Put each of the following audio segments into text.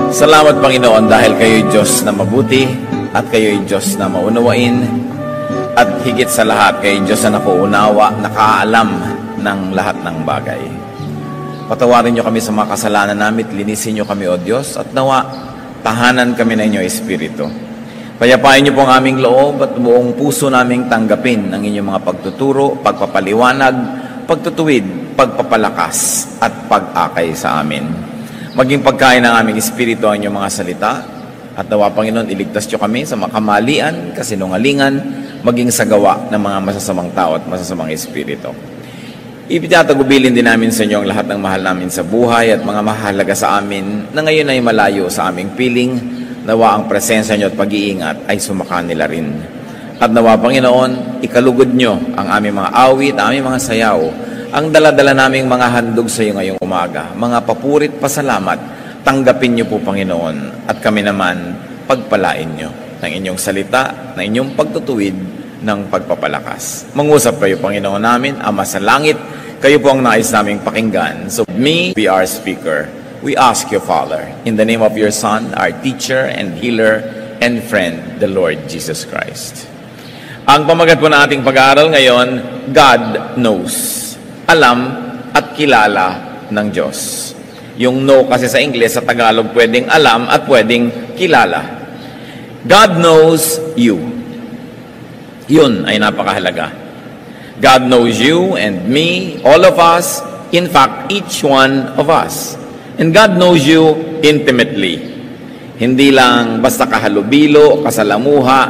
Salamat, Panginoon, dahil kayo'y Diyos na mabuti at kayo'y Diyos na maunawain at higit sa lahat, kayo'y Diyos na nakaunawa, nakaalam ng lahat ng bagay. Patawarin niyo kami sa mga kasalanan namin, linisin niyo kami, O Diyos, at nawa, tahanan kami ng inyong Espiritu. Payapain niyo po ang aming loob at buong puso naming tanggapin ang inyong mga pagtuturo, pagpapaliwanag, pagtutuwid, pagpapalakas at pag-akay sa amin. Maging pagkain ng aming Espiritu ang inyong mga salita at nawa, Panginoon, iligtas niyo kami sa makamalian, kasinungalingan, maging sa gawa ng mga masasamang tao at masasamang Espiritu. Ipinatagubilin din namin sa inyo ang lahat ng mahal namin sa buhay at mga mahalaga sa amin na ngayon ay malayo sa aming piling. Nawa ang presensya niyo at pag-iingat ay sumakanila rin. At nawa, Panginoon, ikalugod niyo ang aming mga awit, ang aming mga sayaw, ang dala-dala naming mga handog sa iyo ngayong umaga, mga papurit pasalamat, tanggapin niyo po, Panginoon, at kami naman pagpalain niyo ng inyong salita, ng inyong pagtutuwid, ng pagpapalakas. Mangusap kayo, Panginoon namin, Ama sa langit, kayo po ang nais naming pakinggan. So me, be our speaker. We ask you, Father, in the name of your Son, our teacher and healer and friend, the Lord Jesus Christ. Ang pamagat po na ating pag-aaral ngayon, God knows. Alam at kilala ng Diyos. Yung know kasi sa English, sa Tagalog, pwedeng alam at pwedeng kilala. God knows you. Yun ay napakahalaga. God knows you and me, all of us, in fact, each one of us. And God knows you intimately. Hindi lang basta kahalubilo, kasalamuha,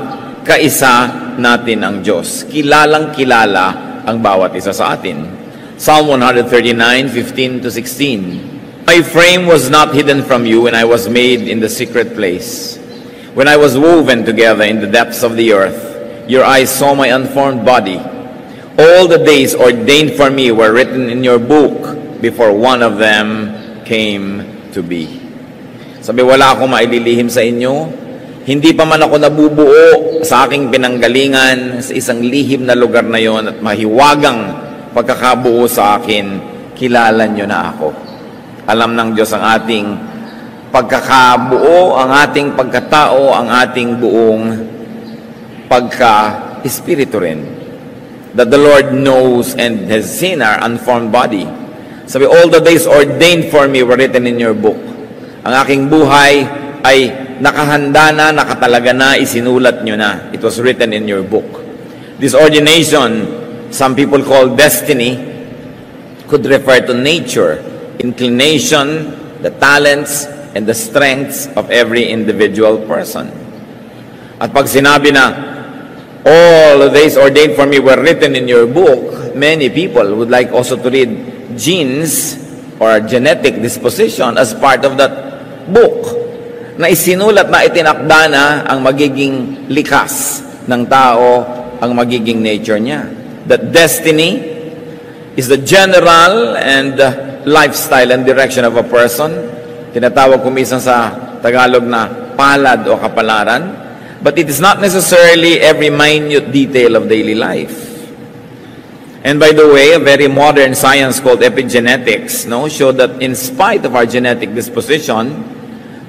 kaisa natin ang Diyos. Kilalang kilala ang bawat isa sa atin. Psalm 139:15-16. My frame was not hidden from you when I was made in the secret place. When I was woven together in the depths of the earth, your eyes saw my unformed body. All the days ordained for me were written in your book before one of them came to be. Sabi, wala akong maililihim sa inyo. Hindi pa man ako nabubuo sa aking pinanggalingan sa isang lihim na lugar na yon at mahiwagang pagkakabuo sa akin, kilala nyo na ako. Alam ng Diyos ang ating pagkakabuo, ang ating pagkatao, ang ating buong pagka-espiritu rin. That the Lord knows and has seen our unformed body. Sabi, all the days ordained for me were written in your book. Ang aking buhay ay nakahanda na, nakatalaga na, isinulat nyo na. It was written in your book. This ordination, some people call destiny, could refer to nature, inclination, the talents, and the strengths of every individual person. At pag sinabi na, all the days ordained for me were written in your book, many people would like also to read genes or genetic disposition as part of that book, na isinulat na itinakda na ang magiging likas ng tao, ang magiging nature niya. That destiny is the general and lifestyle and direction of a person. Tinatawag ko minsan sa Tagalog na palad o kapalaran. But it is not necessarily every minute detail of daily life. And by the way, a very modern science called epigenetics showed that in spite of our genetic disposition,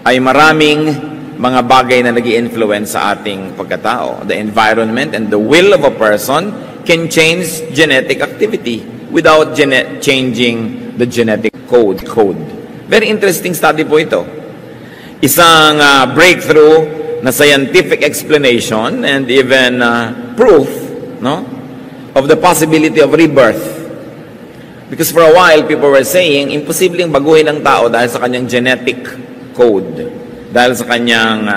ay maraming mga bagay na nag-i-influence sa ating pagkatao. The environment and the will of a person can change genetic activity without changing the genetic code. Very interesting study po ito. Isang breakthrough na scientific explanation and even proof of the possibility of rebirth. Because for a while, people were saying, imposibleng baguhin ang tao dahil sa kanyang genetic code, dahil sa kanyang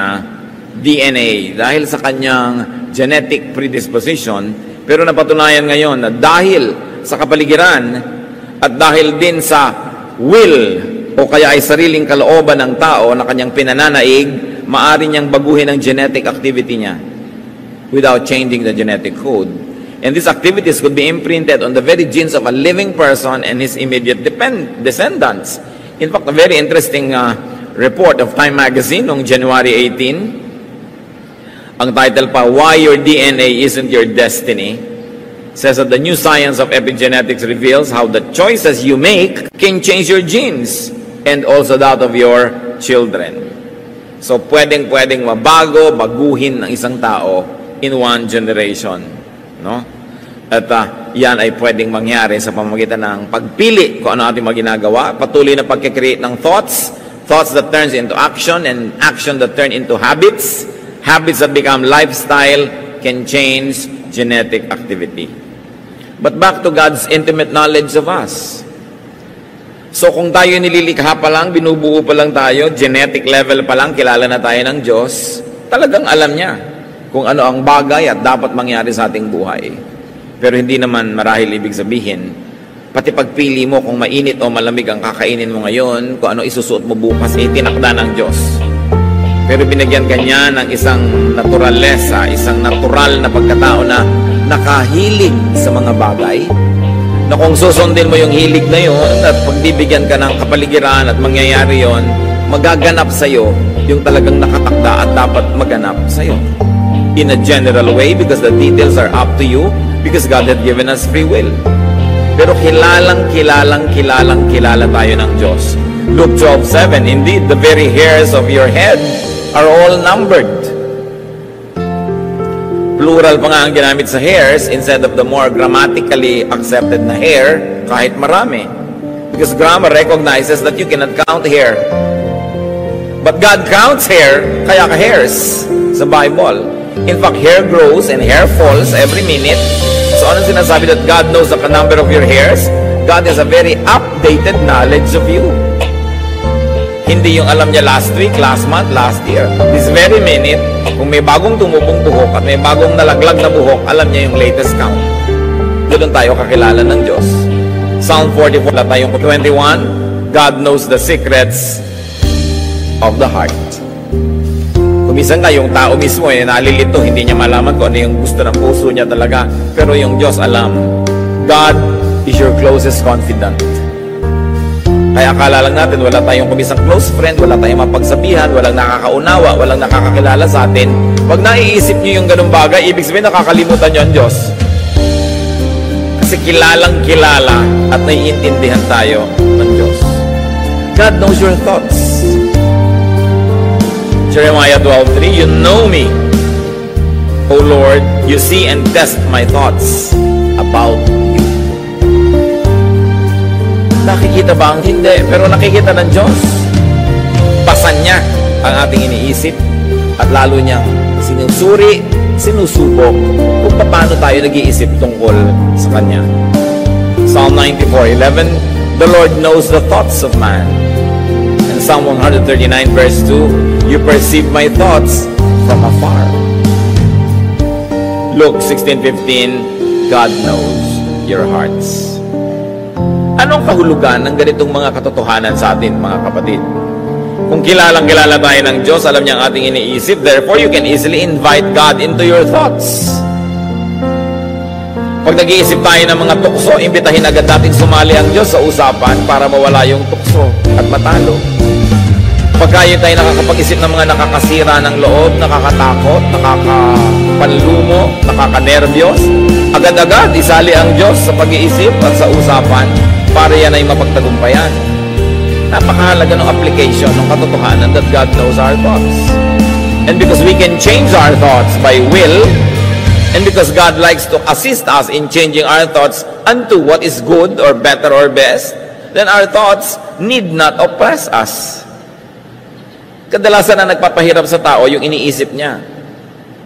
DNA, dahil sa kanyang genetic predisposition. Pero napatunayan ngayon na dahil sa kapaligiran at dahil din sa will o kaya ay sariling kalooban ng tao na kanyang pinananaig, maaari niyang baguhin ang genetic activity niya without changing the genetic code. And these activities could be imprinted on the very genes of a living person and his immediate descendants. In fact, a very interesting report of Time Magazine noong January 18, ang title pa, Why Your DNA Isn't Your Destiny, says that the new science of epigenetics reveals how the choices you make can change your genes and also that of your children. So, pwedeng mabago, baguhin ng isang tao in one generation. No? At yan ay pwedeng mangyari sa pamamagitan ng pagpili kung ano ating maginagawa, patuloy na pagkikreate ng thoughts that turns into action, and action that turn into habits, habits that become lifestyle, can change genetic activity. But back to God's intimate knowledge of us. So kung tayo nililikha pa lang, binubuo pa lang tayo, genetic level pa lang, kilala na tayo ng Diyos, talagang alam niya kung ano ang bagay at dapat mangyari sa ating buhay. Pero hindi naman marahil ibig sabihin, pati pagpili mo kung mainit o malamig ang kakainin mo ngayon, kung ano isusuot mo bukas, tinakda ng Diyos. Pero binigyan ka niya ng isang naturalesa, isang natural na pagkatao na nakahilig sa mga bagay, na kung susundin mo yung hilig na yun at pagbibigyan ka ng kapaligiran at mangyayari yon, magaganap sa'yo yung talagang nakatakda at dapat maganap sa'yo. In a general way, because the details are up to you, because God had given us free will. Pero kilala tayo ng Diyos. Luke 12:7, indeed, the very hairs of your head are all numbered. Plural pa nga ang ginamit sa hairs instead of the more grammatically accepted na hair, kahit marami. Because grammar recognizes that you cannot count hair. But God counts hair, kaya ka hairs sa Bible. In fact, hair grows and hair falls every minute. So anong sinasabi that God knows the number of your hairs? God has a very updated knowledge of you. Hindi yung alam niya last week, last month, last year. This very minute, kung may bagong tumubong buhok at may bagong nalaglag na buhok, alam niya yung latest count. Doon tayo kakilala ng Diyos. Psalm 44, tayong 21, God knows the secrets of the heart. Kumisan nga, yung tao mismo, nalilito, hindi niya malaman kung ano yung gusto ng puso niya talaga. Pero yung Diyos alam. God is your closest confidant. Kaya akala lang natin, wala tayong kumisang close friend, wala tayong mapagsabihan, walang nakakaunawa, walang nakakakilala sa atin. Pag naiisip niyo yung ganung bagay, ibig sabihin nakakalimutan niyo ang Diyos. Kasi kilalang kilala at naiintindihan tayo ng Diyos. God knows your thoughts. Jeremiah 12:3, you know me, O Lord, you see and test my thoughts about you. Nakikita ba ang hindi? Pero nakikita ng Diyos. Basan niya ang ating iniisip at lalo niyang sinusuri, sinusubok kung paano tayo nag-iisip tungkol sa Kanya. Psalm 94:11, the Lord knows the thoughts of man. And Psalm 139 verse 2, you perceive my thoughts from afar. Luke 16:15, God knows your hearts. Anong kahulugan ng ganitong mga katotohanan sa atin, mga kapatid? Kung kilalang-kilala tayo ng Diyos, alam niya ang ating iniisip, therefore you can easily invite God into your thoughts. Pag nag-iisip tayo ng mga tukso, imbitahin agad natin sumali ang Diyos sa usapan para mawala yung tukso at matalo. Pagka tayo nakakapag-isip ng mga nakakasira ng loob, nakakatakot, nakakapanlumo, nakakanervyos, agad-agad isali ang Diyos sa pag-iisip at sa usapan para yan ay mapagtagumpayan. Napakahalaga ng application ng katotohanan that God knows our thoughts. And because we can change our thoughts by will, and because God likes to assist us in changing our thoughts unto what is good or better or best, then our thoughts need not oppress us. Kadalasan na nagpapahirap sa tao yung iniisip niya.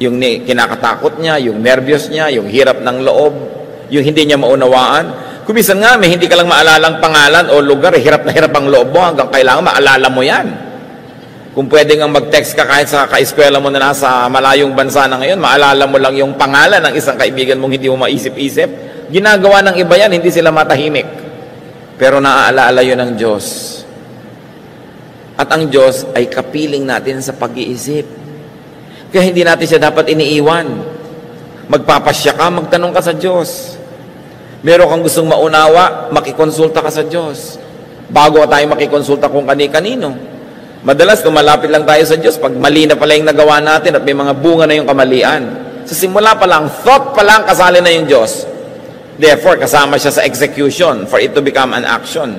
Yung kinakatakot niya, yung nervyos niya, yung hirap ng loob, yung hindi niya maunawaan. Kumisan nga, may hindi ka lang maalalang pangalan o lugar, hirap na hirap ang loob mo hanggang kailangan maalala mo yan. Kung pwede nga mag-text ka kahit sa ka-eskwela mo na nasa malayong bansa na ngayon, maalala mo lang yung pangalan ng isang kaibigan mong hindi mo maisip-isip. Ginagawa ng iba yan, hindi sila matahimik. Pero naaalala yun ng Diyos. At ang Diyos ay kapiling natin sa pag-iisip. Kaya hindi natin siya dapat iniiwan. Magpapasya ka, magtanong ka sa Diyos. Meron kang gustong maunawa, makikonsulta ka sa Diyos. Bago tayo makikonsulta kung kani-kanino. Madalas, tumalapit lang tayo sa Diyos pag mali na pala yung nagawa natin at may mga bunga na yung kamalian. Sa simula pa lang, thought pa lang, kasali na yung Diyos. Therefore, kasama siya sa execution for it to become an action.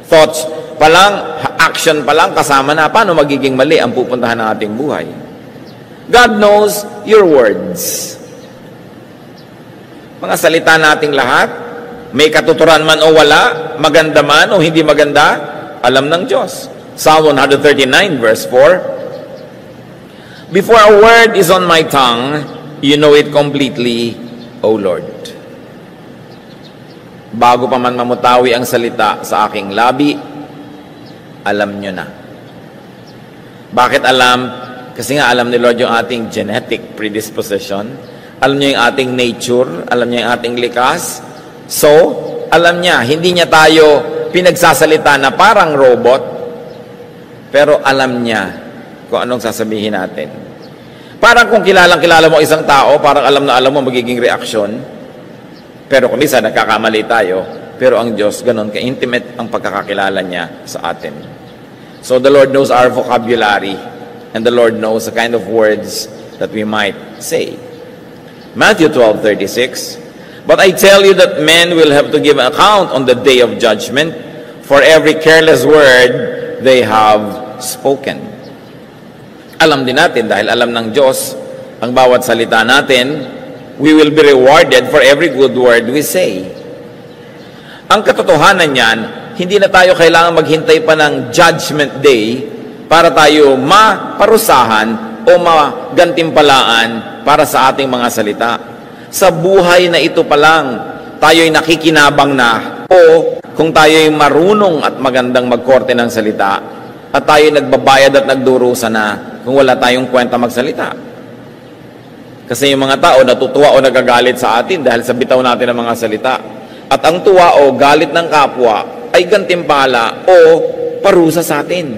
Thoughts pa lang, action pa lang, kasama na, paano magiging mali ang pupuntahan ng ating buhay? God knows your words. Mga salita nating lahat, may katuturan man o wala, maganda man o hindi maganda, alam ng Diyos. Psalm 139 verse 4, Before a word is on my tongue, you know it completely, O Lord. Bago pa man mamutawi ang salita sa aking labi, alam nyo na. Bakit alam? Kasi nga alam ni Lord yung ating genetic predisposition. Alam niya yung ating nature. Alam niya yung ating likas. So, alam niya, hindi niya tayo pinagsasalita na parang robot, pero alam niya kung anong sasabihin natin. Parang kung kilala mo isang tao, parang alam na alam mo magiging reaksyon, pero kung minsan nagkakamali tayo, pero ang Diyos, ganun ka-intimate ang pagkakakilala niya sa atin. So the Lord knows our vocabulary, and the Lord knows the kind of words that we might say. Matthew 12:36, But I tell you that men will have to give account on the day of judgment for every careless word they have spoken. Alam din natin, dahil alam ng Diyos ang bawat salita natin, we will be rewarded for every good word we say. Ang katotohanan niyan, hindi na tayo kailangan maghintay pa ng judgment day para tayo maparusahan o magantimpalaan para sa ating mga salita. Sa buhay na ito pa lang, tayo'y nakikinabang na, o kung tayo'y marunong at magandang magkorte ng salita, at tayo'y nagbabayad at nagdurusa na kung wala tayong kwenta magsalita. Kasi yung mga tao natutuwa o nagagalit sa atin dahil sa bitaw natin ng mga salita. At ang tuwa o galit ng kapwa ay gantimpala o parusa sa atin.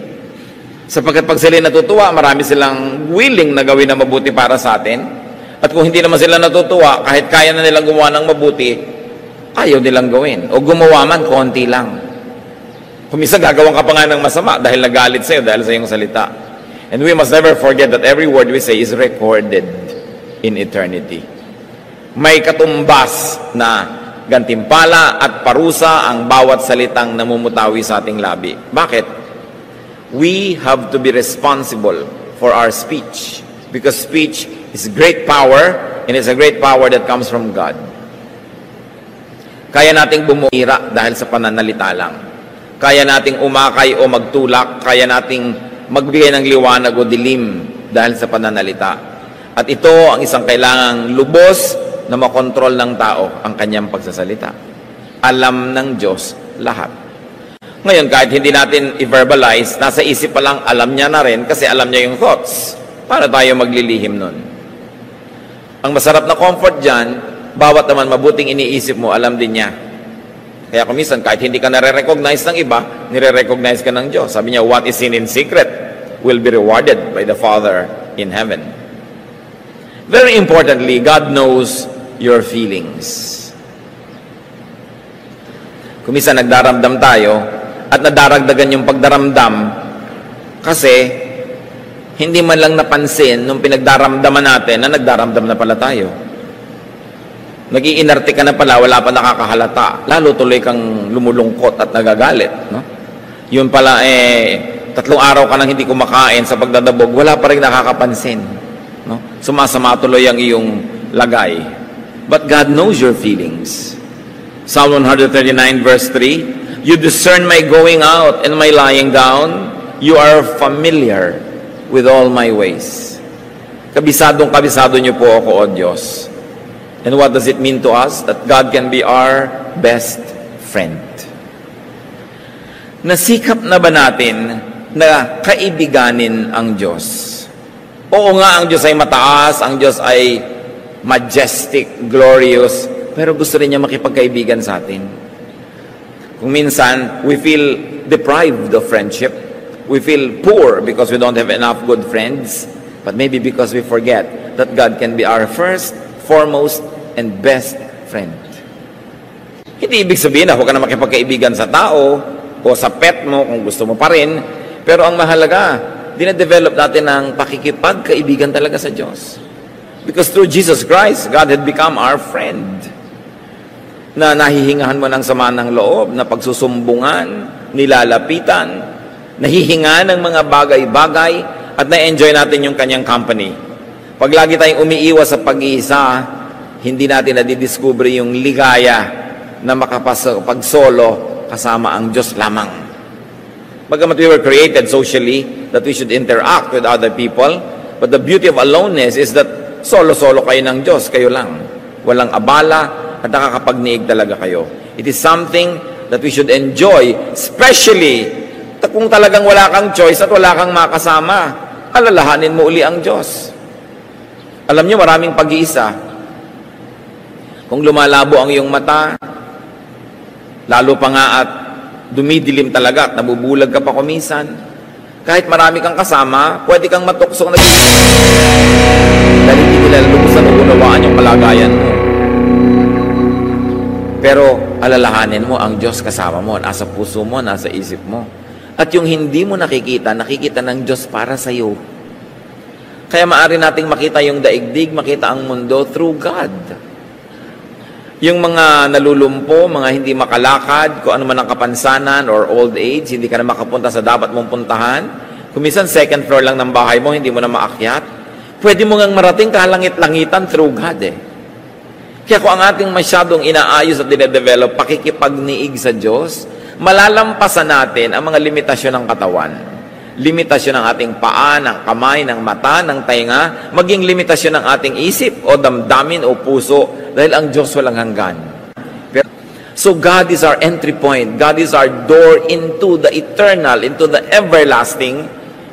Sapagkat pag sila natutuwa, marami silang willing na gawin na mabuti para sa atin. At kung hindi naman sila natutuwa, kahit kaya na nilang gumawa ng mabuti, ayaw nilang gawin. O gumawa man, konti lang. Kung minsan gagawin ka pa nga ng masama dahil nagalit sa'yo, dahil sa iyong salita. And we must never forget that every word we say is recorded in eternity. May katumbas na gantimpala at parusa ang bawat salitang namumutawi sa ating labi. Bakit? We have to be responsible for our speech. Because speech is great power, and it's a great power that comes from God. Kaya nating bumira dahil sa pananalita lang. Kaya nating umakay o magtulak, kaya nating magbigay ng liwanag o dilim dahil sa pananalita. At ito ang isang kailangang lubos na makontrol ng tao, ang kanyang pagsasalita. Alam ng Diyos lahat. Ngayon, kahit hindi natin i-verbalize, nasa isip pa lang, alam niya na rin kasi alam niya yung thoughts. Paano tayo maglilihim nun? Ang masarap na comfort dyan, bawat naman mabuting iniisip mo, alam din niya. Kaya kung minsan, kahit hindi ka nare-recognize ng iba, nire-recognize ka ng Diyos. Sabi niya, what is seen in secret will be rewarded by the Father in heaven. Very importantly, God knows your feelings. Kung minsan nagdaramdam tayo, at nadaragdagan yung pagdaramdam, kasi hindi man lang napansin nung pinagdaramdaman natin na nagdaramdam na pala tayo. Nag-iinarte ka na pala, wala pa nakakahalata. Lalo tuloy kang lumulungkot at nagagalit. No? Yun pala, 3 araw ka nang hindi kumakain sa pagdadabog, wala pa rin nakakapansin. No? Sumasama tuloy ang iyong lagay. But God knows your feelings. Psalm 139 verse 3, You discern my going out and my lying down. You are familiar with all my ways. Kabisado niyo po ako, O Diyos. And what does it mean to us? That God can be our best friend. Nasikap na ba natin na kaibiganin ang Diyos? Oo nga, ang Diyos ay mataas, ang Diyos ay majestic, glorious, pero gusto rin niya makipagkaibigan sa atin. Kung minsan, we feel deprived of friendship. We feel poor because we don't have enough good friends. But maybe because we forget that God can be our first, foremost, and best friend. Hindi ibig sabihin na huwag ka na makipagkaibigan sa tao o sa pet mo kung gusto mo pa rin. Pero ang mahalaga, dinadevelop natin ang pakikipagkaibigan talaga sa Diyos. Because through Jesus Christ, God had become our friend. Na nahihingahan mo ng sama ng loob, na pagsusumbungan, nilalapitan, nahihinga ng mga bagay-bagay, at na-enjoy natin yung kanyang company. Pag lagi tayong umiiwas sa pag-iisa, hindi natin nadidiscover yung ligaya na makapag-solo kasama ang Diyos lamang. Bagamat we were created socially, that we should interact with other people, but the beauty of aloneness is that solo-solo kayo ng Diyos, kayo lang. Walang abala at nakakapagniig talaga kayo. It is something that we should enjoy, especially kung talagang wala kang choice at wala kang makasama, alalahanin mo uli ang Diyos. Alam niyo, maraming pag-iisa. Kung lumalabo ang iyong mata, lalo pa nga at dumidilim talaga at nabubulag ka pa kuminsan, kahit marami kang kasama, pwede kang matuksong dahil hindi nila lubusan o unawaan yung kalagayan mo. Pero alalahanin mo ang Diyos kasama mo, nasa puso mo, nasa isip mo. At yung hindi mo nakikita, nakikita ng Diyos para sa iyo. Kaya maaari nating makita yung daigdig, makita ang mundo through God. Yung mga nalulumpo, mga hindi makalakad, kung ano man ang kapansanan or old age, hindi ka na makapunta sa dapat mong puntahan. Kung minsan second floor lang ng bahay mo, hindi mo na maakyat. Pwede mo ngang marating kalangit-langitan through God eh. Kaya kung ang ating masyadong inaayos at dinedevelop, pakikipagniig sa Diyos, malalampasan natin ang mga limitasyon ng katawan. Limitasyon ng ating paa, ng kamay, ng mata, ng tainga, maging limitasyon ng ating isip o damdamin o puso dahil ang Diyos walang hanggan. So God is our entry point. God is our door into the eternal, into the everlasting,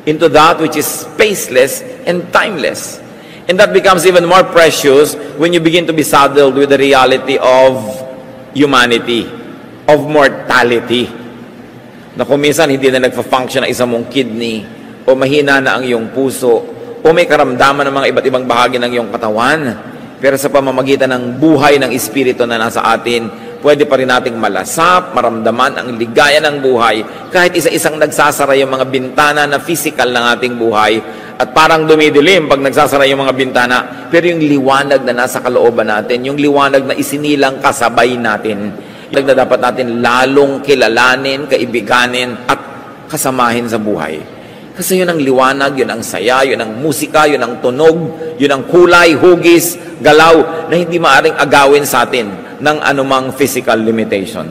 into that which is spaceless and timeless. And that becomes even more precious when you begin to be saddled with the reality of humanity, of mortality. Na kung minsan hindi na nagfa-function ang isang mong kidney, o mahina na ang iyong puso, o may karamdaman ng mga iba't ibang bahagi ng iyong katawan, pero sa pamamagitan ng buhay ng Espiritu na nasa atin, pwede pa rin nating malasap, maramdaman ang ligaya ng buhay, kahit isa-isang nagsasara yung mga bintana na physical ng ating buhay, at parang dumidilim pag nagsasara yung mga bintana, pero yung liwanag na nasa kalooban natin, yung liwanag na isinilang kasabay natin, na dapat natin lalong kilalanin, kaibiganin, at kasamahin sa buhay. Kasi yun ang liwanag, yun ang saya, yun ang musika, yun ang tunog, yun ang kulay, hugis, galaw, na hindi maaring agawin sa atin ng anumang physical limitation.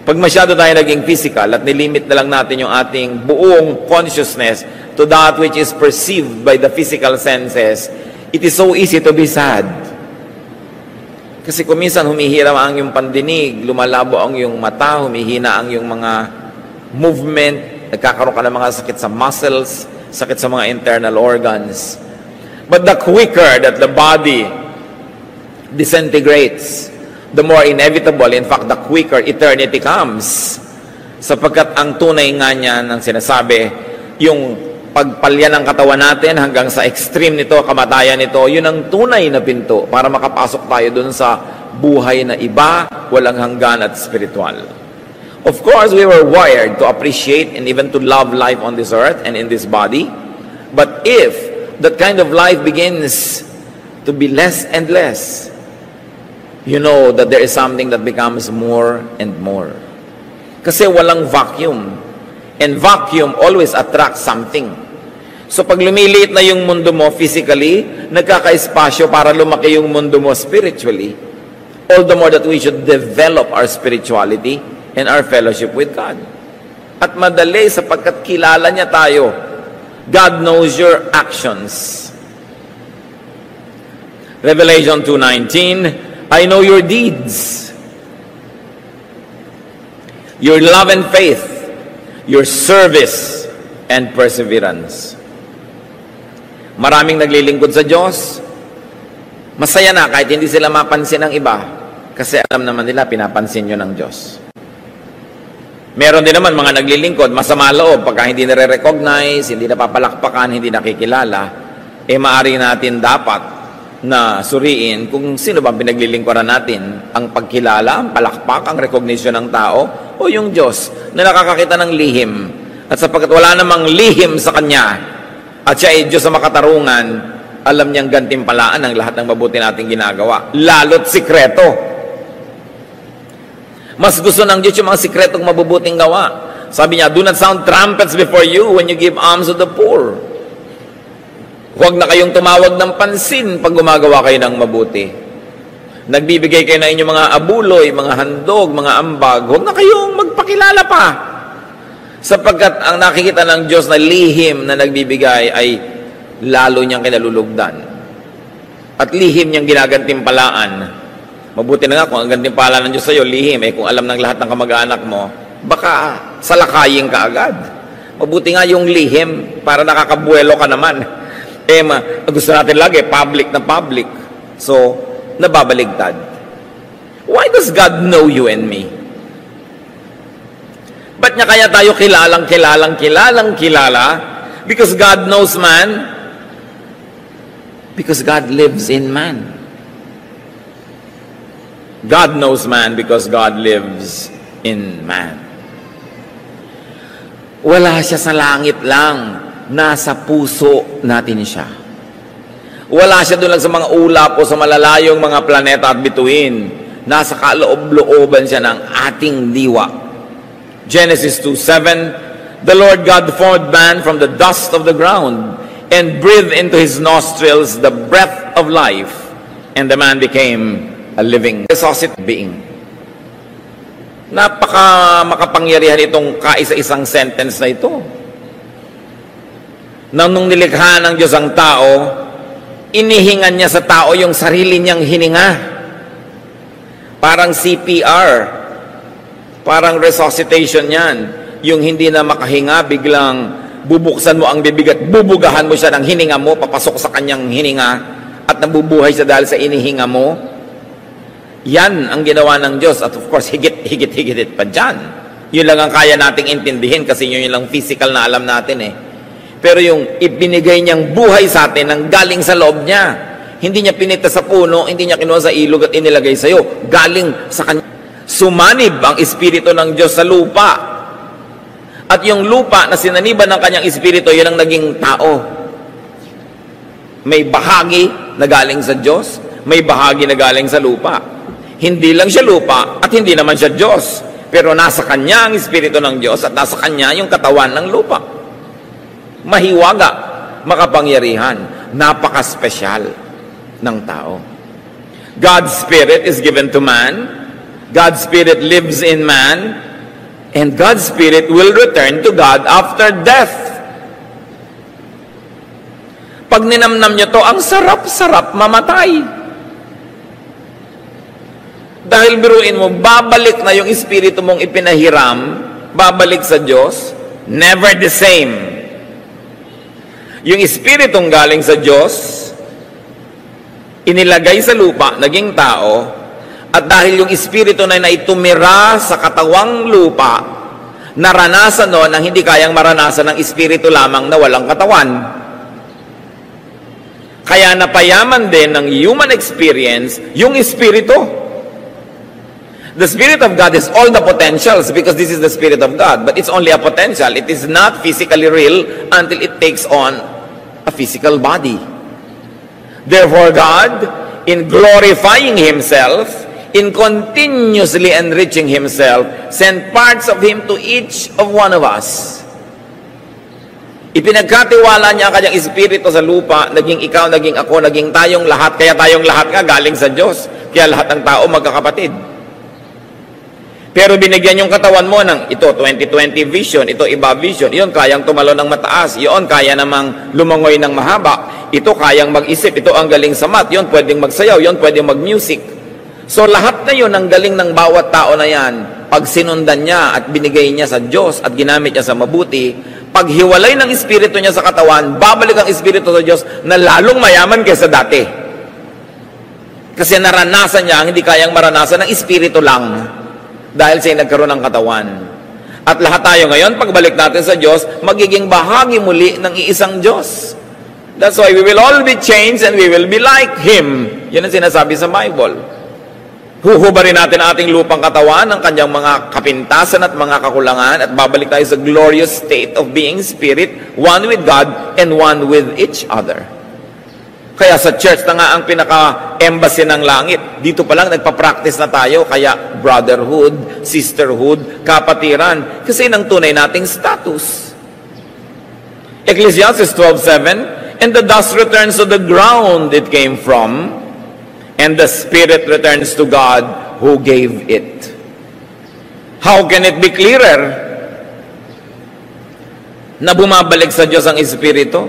Pag masyado tayo naging physical at nilimit na lang natin yung ating buong consciousness to that which is perceived by the physical senses, it is so easy to be sad. Kasi kung minsan humihiram ang iyong pandinig, lumalabo ang iyong mata, humihina ang iyong mga movement, nagkakaroon ka ng mga sakit sa muscles, sakit sa mga internal organs. But the quicker that the body disintegrates, the more inevitable, in fact, the quicker eternity comes. Sapagkat ang tunay nga niya ng sinasabi, yung pagpalya ng katawan natin hanggang sa extreme nito, kamatayan nito, yun ang tunay na pinto para makapasok tayo dun sa buhay na iba, walang hanggan at spiritual. Of course, we were wired to appreciate and even to love life on this earth and in this body. But if that kind of life begins to be less and less, you know that there is something that becomes more and more. Kasi walang vacuum. And vacuum always attracts something. So pag lumiliit na yung mundo mo physically, nagkaka-espasyo para lumaki yung mundo mo spiritually. All the more that we should develop our spirituality and our fellowship with God. At madali sapagkat kilala niya tayo. God knows your actions. Revelation 2:19, I know your deeds, your love and faith, your service and perseverance. Maraming naglilingkod sa Diyos. Masaya na kahit hindi sila mapansin ng iba. Kasi alam naman nila, pinapansin nyo ng Diyos. Meron din naman mga naglilingkod, masama loob, pagka hindi nare-recognize, hindi napapalakpakan, hindi nakikilala, maaari natin dapat na suriin kung sino ba pinaglilingkuran natin. Ang pagkilala, ang palakpak, ang recognition ng tao, o yung Diyos na nakakakita ng lihim. At sapagkat wala namang lihim sa Kanya, at siya ay Diyos sa makatarungan, alam niyang gantimpalaan ang lahat ng mabuti nating ginagawa, lalo't sikreto. Mas gusto ng Diyos yung mga sikretong mabubuting gawa. Sabi niya, do not sound trumpets before you when you give alms to the poor. Huwag na kayong tumawag ng pansin pag gumagawa kayo ng mabuti. Nagbibigay kayo na inyong mga abuloy, mga handog, mga ambag. Huwag na kayong magpakilala pa. Sapagkat ang nakikita ng Diyos na lihim na nagbibigay ay lalo niyang kinalulugdan. At lihim niyang ginagantimpalaan. Mabuti na nga kung ang gantimpala ng Diyos sa iyo, lihim. Kung alam ng lahat ng kamag-anak mo, baka salakayin ka agad. Mabuti nga yung lihim para nakakabuelo ka naman. Gusto natin lagi, public na public. So, nababaligtad. Why does God know you and me? Ba't niya kaya tayo kilala? Because God knows man. Because God lives in man. God knows man because God lives in man. Wala siya sa langit lang. Nasa puso natin siya. Wala siya doon lang sa mga ulap o sa malalayong mga planeta at bituin. Nasa kaloob-looban siya ng ating diwa. Genesis 2:7, the Lord God formed man from the dust of the ground and breathed into his nostrils the breath of life, and the man became a living, resuscitate being. Napaka makapangyarihan itong kaisa-isang sentence na ito. Nung nilikha ng Diyos ang tao, inihingan niya sa tao yung sarili niyang hininga. Parang CPR. Parang resuscitation yan. Yung hindi na makahinga, biglang bubuksan mo ang bibig at bubugahan mo siya ng hininga mo, papasok sa kanyang hininga, at nabubuhay siya dahil sa inihinga mo. Yan ang ginawa ng Diyos. At of course, higit pa dyan. Yun lang ang kaya nating intindihin kasi yun lang physical na alam natin eh. Pero yung ibinigay niyang buhay sa atin ang galing sa loob niya. Hindi niya pinita sa puno, hindi niya kinuha sa ilog at inilagay sa iyo. Galing sa kanya. Sumanib ang Espiritu ng Diyos sa lupa. At yung lupa na sinaniban ng kanyang Espiritu, yun ang naging tao. May bahagi na galing sa Diyos, may bahagi na galing sa lupa. Hindi lang siya lupa at hindi naman siya Diyos. Pero nasa kanya ang Espiritu ng Diyos at nasa kanya yung katawan ng lupa. Mahiwaga, makapangyarihan, napaka-special ng tao. God's Spirit is given to man, God's Spirit lives in man, and God's Spirit will return to God after death. Pag ninamnam niyo to, ang sarap-sarap mamatay. Dahil biruin mo, babalik na yung espiritu mong ipinahiram, babalik sa Diyos, never the same. Yung espiritong galing sa Diyos, inilagay sa lupa, naging tao, at dahil yung espiritu na naitumira sa katawang lupa, naranasan noon ang hindi kayang maranasan ng espiritu lamang na walang katawan. Kaya napayaman din ng human experience yung espiritu. The Spirit of God is all the potentials because this is the Spirit of God. But it's only a potential. It is not physically real until it takes on a physical body. Therefore, God, in glorifying Himself, in continuously enriching Himself, sent parts of Him to each of one of us. Ipinagkatiwala niya ang kanyang espiritu sa lupa, naging ikaw, naging ako, naging tayong lahat. Kaya tayong lahat nga galing sa Diyos. Kaya lahat ng tao magkakapatid. Pero binigyan yung katawan mo ng ito 20/20 vision, ito iba vision, iyon kayang tumalo ng mataas, iyon kaya namang lumangoy ng mahaba, ito kayang mag-isip, ito ang galing sa math, iyon pwedeng magsayaw, iyon pwedeng mag-music. So lahat na yun, ang galing ng bawat tao na yan, pag sinundan niya at binigay niya sa Diyos at ginamit niya sa mabuti, pag hiwalay ng espiritu niya sa katawan, babalik ang espiritu sa Diyos na lalong mayaman kaysa dati. Kasi naranasan niya ang hindi kayang maranasan ng espiritu lang. Dahil siya nagkaroon ng katawan. At lahat tayo ngayon, pagbalik natin sa Diyos, magiging bahagi muli ng iisang Diyos. That's why we will all be changed and we will be like Him. Yan ang sinasabi sa Bible. Huhubarin natin ang ating lupang katawan, ang kanyang mga kapintasan at mga kakulangan, at babalik tayo sa glorious state of being spirit, one with God and one with each other. Kaya sa church na nga ang pinaka-embassy ng langit. dito pa lang nagpa-practice na tayo, kaya brotherhood, sisterhood, kapatiran, kasi ng tunay nating status. Ecclesiastes 12:7, and the dust returns to the ground it came from, and the spirit returns to God who gave it. How can it be clearer na bumabalik sa Diyos ang Espiritu?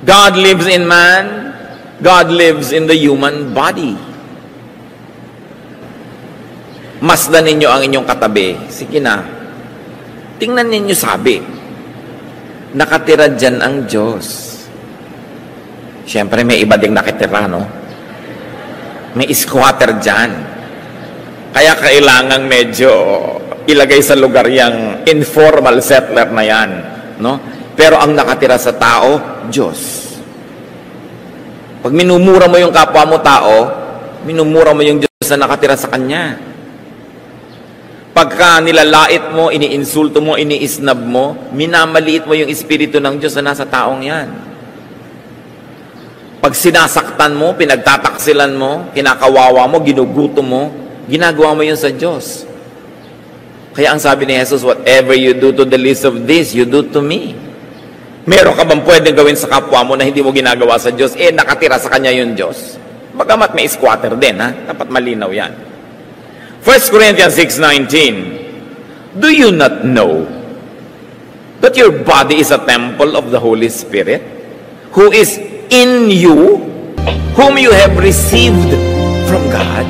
God lives in man, God lives in the human body. Masdan ninyo ang inyong katabi. Sige na. Tingnan ninyo sabi. Nakatira dyan ang Diyos. Siyempre may iba ding nakitira, no? May squatter dyan. Kaya kailangan medyo ilagay sa lugar yung informal settler na yan, no? Pero ang nakatira sa tao, Diyos. Pag minumura mo yung kapwa mo tao, minumura mo yung Diyos na nakatira sa Kanya. Pagka nilalait mo, iniinsulto mo, iniisnab mo, minamaliit mo yung Espiritu ng Diyos na nasa taong yan. Pag sinasaktan mo, pinagtataksilan mo, kinakawawa mo, ginugutom mo, ginagawa mo yun sa Diyos. Kaya ang sabi ni Jesus, whatever you do to the least of this, you do to me. Meron ka bang pwedeng gawin sa kapwa mo na hindi mo ginagawa sa Diyos? Nakatira sa Kanya yung Diyos. Bagamat may squatter din, ha? Dapat malinaw yan. 1 Corinthians 6:19, do you not know that your body is a temple of the Holy Spirit, who is in you, whom you have received from God?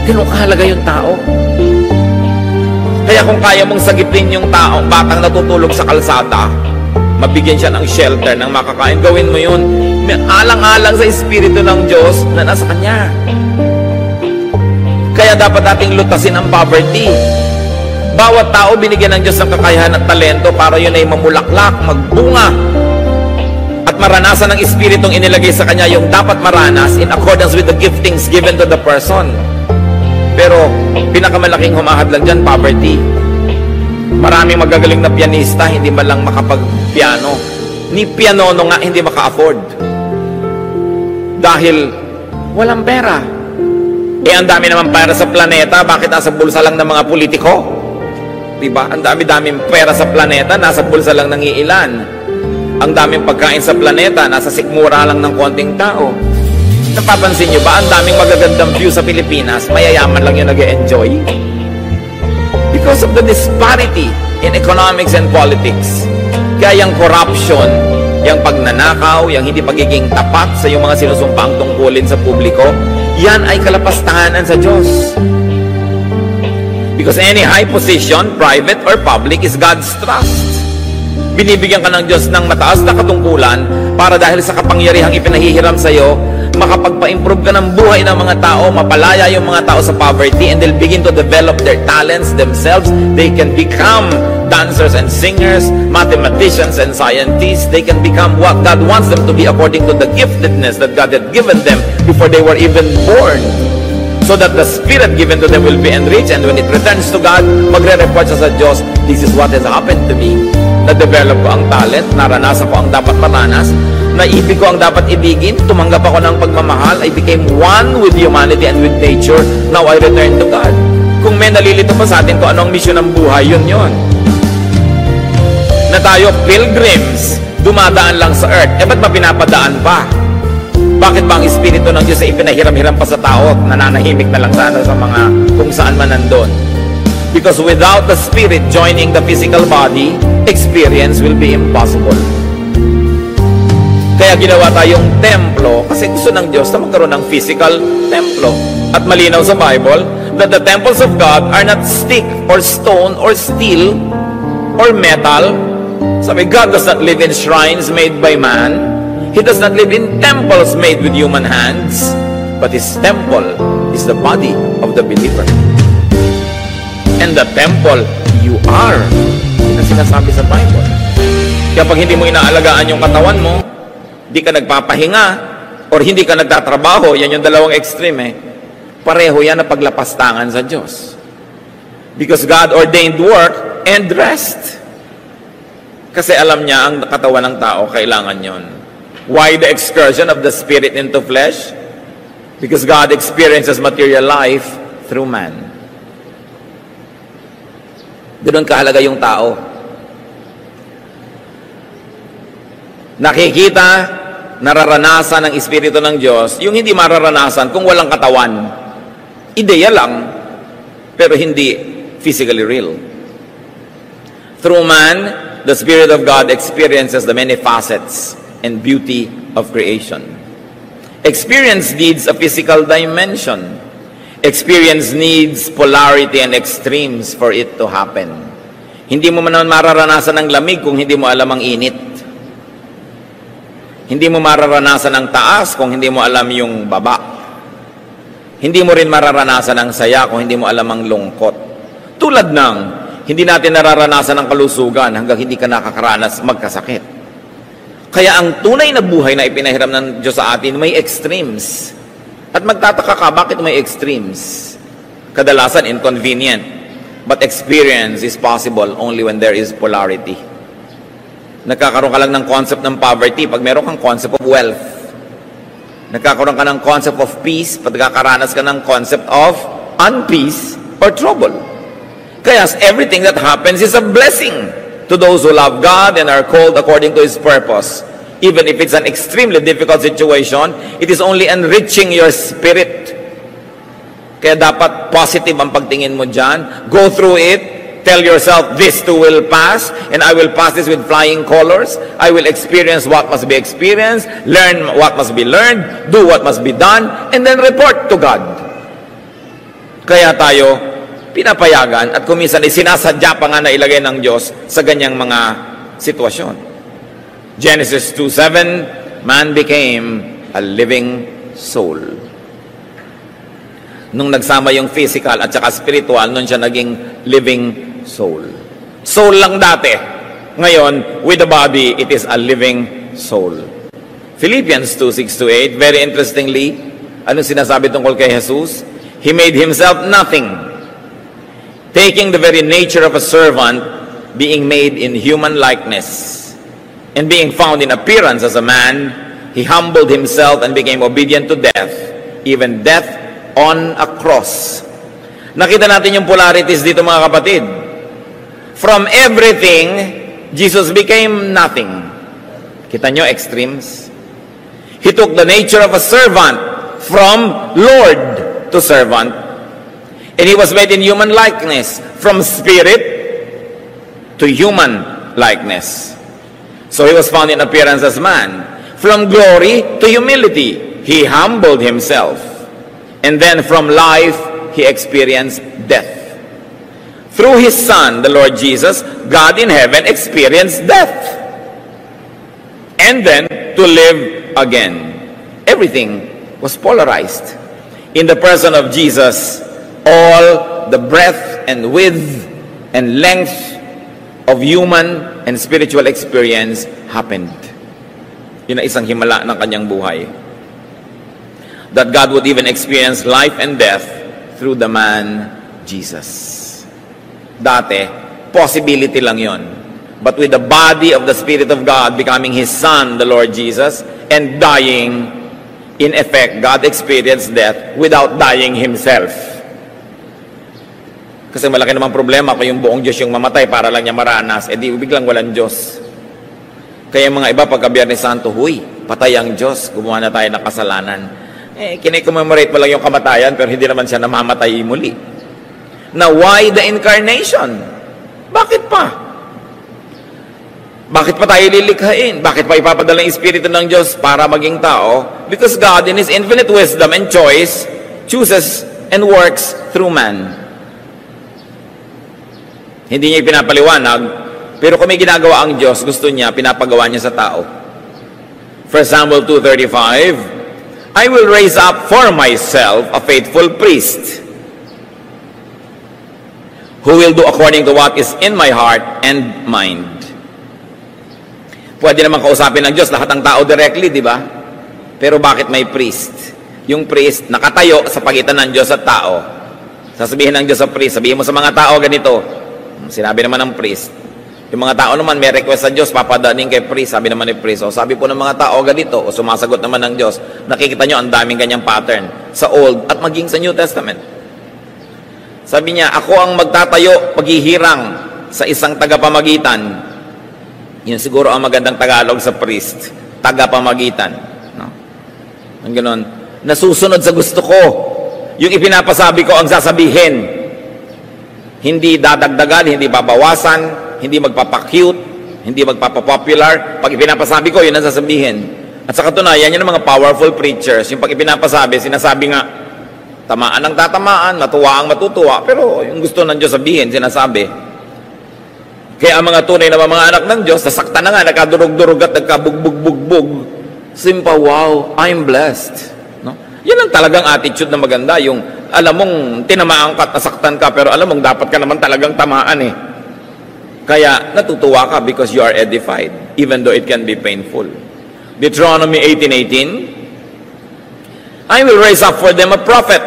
Ganun kahalaga yung tao. Kaya kung kaya mong sagipin yung taong batang natutulog sa kalsada, mabigyan siya ng shelter, ng makakain, gawin mo yun. May alang-alang sa Espiritu ng Diyos na nasa Kanya. Kaya dapat nating lutasin ang poverty. Bawat tao binigyan ng Diyos ng kakayahan at talento para yun ay mamulaklak, magbunga, at maranasan ng Espiritong inilagay sa Kanya yung dapat maranas in accordance with the giftings given to the person. Pero pinakamalaking humahad lang dyan, poverty. Maraming magagaling na pianista, hindi man lang makapag-piano. Ni pianono nga, hindi maka-afford. Dahil walang pera. Ang dami naman pera sa planeta, bakit nasa bulsa lang ng mga politiko? Diba? Ang dami-daming pera sa planeta, nasa bulsa lang ng iilan. Ang daming pagkain sa planeta, nasa sikmura lang ng konting tao. Napapansin nyo ba, ang daming magagandang view sa Pilipinas, mayayaman lang yung nag-e-enjoy? Because of the disparity in economics and politics. Kaya yung corruption, yung pagnanakaw, yung hindi pagiging tapat sa yung mga sinusumpaang tungkulin sa publiko, yan ay kalapastanganan sa Diyos. Because any high position, private or public, is God's trust. Binibigyan ka ng Diyos ng mataas na katungkulan para dahil sa kapangyarihang ipinahihiram sa iyo, makapagpa-improve ka ng buhay ng mga tao, mapalaya yung mga tao sa poverty, and they'll begin to develop their talents themselves. They can become dancers and singers, mathematicians and scientists. They can become what God wants them to be according to the giftedness that God had given them before they were even born. So that the Spirit given to them will be enriched, and when it returns to God, magre-report siya sa Diyos, this is what has happened to me. Na-develop ko ang talent, naranasan ko ang dapat maranas, naibig ko ang dapat ibigin, tumanggap ako ng pagmamahal, I became one with humanity and with nature, now I return to God. Kung may nalilito pa sa atin kung anong mission ng buhay, yun. Na tayo pilgrims, dumadaan lang sa earth, ba't ba pinapadaan pa? Bakit ba ang Espiritu ng Diyos ay ipinahiram-hiram pa sa tao at nananahimik na lang sana sa mga kung saan man nandun? Because without the Spirit joining the physical body, experience will be impossible. Kaya ginawa tayong templo kasi gusto ng Diyos na magkaroon ng physical templo. At malinaw sa Bible that the temples of God are not stick or stone or steel or metal. Sabi, God does not live in shrines made by man. He does not live in temples made with human hands. But His temple is the body of the believer. And the temple you are. Yun ang sinasabi sa Bible. Kaya pag hindi mo inaalagaan yung katawan mo, hindi ka nagpapahinga, or hindi ka nagtatrabaho, yan yung dalawang extreme pareho yan na paglapastangan sa Diyos. Because God ordained work and rest. Kasi alam niya ang katawan ng tao, kailangan yon. Why the excursion of the spirit into flesh? Because God experiences material life through man. Ganun kahalaga yung tao. Nakikita, nararanasan ng Espiritu ng Diyos, yung hindi mararanasan kung walang katawan. Ideya lang, pero hindi physically real. Through man, the Spirit of God experiences the many facets and beauty of creation. Experience needs a physical dimension. Experience needs polarity and extremes for it to happen. Hindi mo man mararanasan ng lamig kung hindi mo alam ang init. Hindi mo mararanasan ang taas kung hindi mo alam yung baba. Hindi mo rin mararanasan ang saya kung hindi mo alam ang lungkot. Tulad ng, hindi natin nararanasan ang kalusugan hanggang hindi ka nakakaranas magkasakit. Kaya ang tunay na buhay na ipinahiram ng Diyos sa atin, may extremes. At magtataka ka, bakit may extremes? Kadalasan, inconvenient. But experience is possible only when there is polarity. Nagkakaroon ka lang ng concept ng poverty pag meron kang concept of wealth. Nagkakaroon ka ng concept of peace pag nakakaranas ka ng concept of unpeace or trouble. Kaya everything that happens is a blessing to those who love God and are called according to His purpose. Even if it's an extremely difficult situation, it is only enriching your spirit. Kaya dapat positive ang pagtingin mo dyan. Go through it. Tell yourself, this too will pass, and I will pass this with flying colors. I will experience what must be experienced, learn what must be learned, do what must be done, and then report to God. Kaya tayo, pinapayagan at kuminsan sinasadya pa nga na ilagay ng Diyos sa ganyang mga sitwasyon. Genesis 2:7, man became a living soul. Nung nagsama yung physical at saka spiritual, nun siya naging living soul. Soul lang dati. Ngayon, with the body, it is a living soul. Philippians 2:6-8, very interestingly, anong sinasabi tungkol kay Jesus? He made Himself nothing, taking the very nature of a servant, being made in human likeness, and being found in appearance as a man, He humbled Himself and became obedient to death, even death on a cross. Nakita natin yung polarities dito, mga kapatid. From everything, Jesus became nothing. Kita nyo, extremes? He took the nature of a servant from Lord to servant. And He was made in human likeness, from spirit to human likeness. So He was found in appearance as man. From glory to humility, He humbled Himself. And then from life, He experienced death. Through His Son, the Lord Jesus, God in heaven experienced death. And then to live again. Everything was polarized. In the person of Jesus, all the breadth and width and length of human and spiritual experience happened. Yun ang isang himala ng kanyang buhay. That God would even experience life and death through the man Jesus. Dati, possibility lang yon. But with the body of the Spirit of God becoming His Son, the Lord Jesus, and dying, in effect, God experienced death without dying Himself. Kasi malaki namang problema kung yung buong Diyos yung mamatay para lang niya maranas, di biglang walang Diyos. Kaya mga iba, pagka Biyernes Santo, huy, patay ang Diyos, gumawa na tayo ng kasalanan. Kinicommemorate mo lang yung kamatayan, pero hindi naman siya namamatay muli. Now, why the incarnation? Bakit pa? Bakit pa tayo lilikhain? Bakit pa ipapadala yung Espiritu ng Diyos para maging tao? Because God, in His infinite wisdom and choice, chooses and works through man. Hindi niya pinapaliwanag, pero kung may ginagawa ang Diyos, gusto niya, pinapagawa niya sa tao. 1 Samuel 2:35, I will raise up for myself a faithful priest who will do according to what is in my heart and mind. Pwede naman kausapin ng Diyos lahat ng tao directly, di ba? Pero bakit may priest? Yung priest nakatayo sa pagitan ng Diyos at tao. Sasabihin ng Diyos sa priest, sabihin mo sa mga tao ganito. Sinabi naman ng priest, Yung mga tao naman, may request sa Diyos, papadaning kay priest, sabi naman ni priest. O sabi po ng mga tao, ganito, o sumasagot naman ng Diyos. Nakikita nyo, ang daming ganyang pattern sa Old at maging sa New Testament. Sabi niya, ako ang magtatayo, paghihirang sa isang tagapamagitan. Yun siguro ang magandang Tagalog sa priest. Tagapamagitan. No? Ang ganon. Nasusunod sa gusto ko. Yung ipinapasabi ko ang sasabihin. Hindi dadagdagan, hindi babawasan, hindi magpapacute, hindi magpapapopular. Pag ipinapasabi ko, yun ang sasabihin. At sa katunayan, yan ang mga powerful preachers. Yung pag ipinapasabi, sinasabi nga, tamaan ang tatamaan, matuwa ang matutuwa, pero yung gusto ng Diyos sabihin, sinasabi. Kaya ang mga tunay na mga anak ng Diyos, nasakta na nga, nagkadurog-durog at nagkabugbog-bugbog. Simpa, wow, I'm blessed. No? Yan ang talagang attitude na maganda, yung alam mong tinamaan ka at nasaktan ka, pero alam mong dapat ka naman talagang tamaan eh. Kaya natutuwa ka because you are edified, even though it can be painful. Deuteronomy 18:18, I will raise up for them a prophet.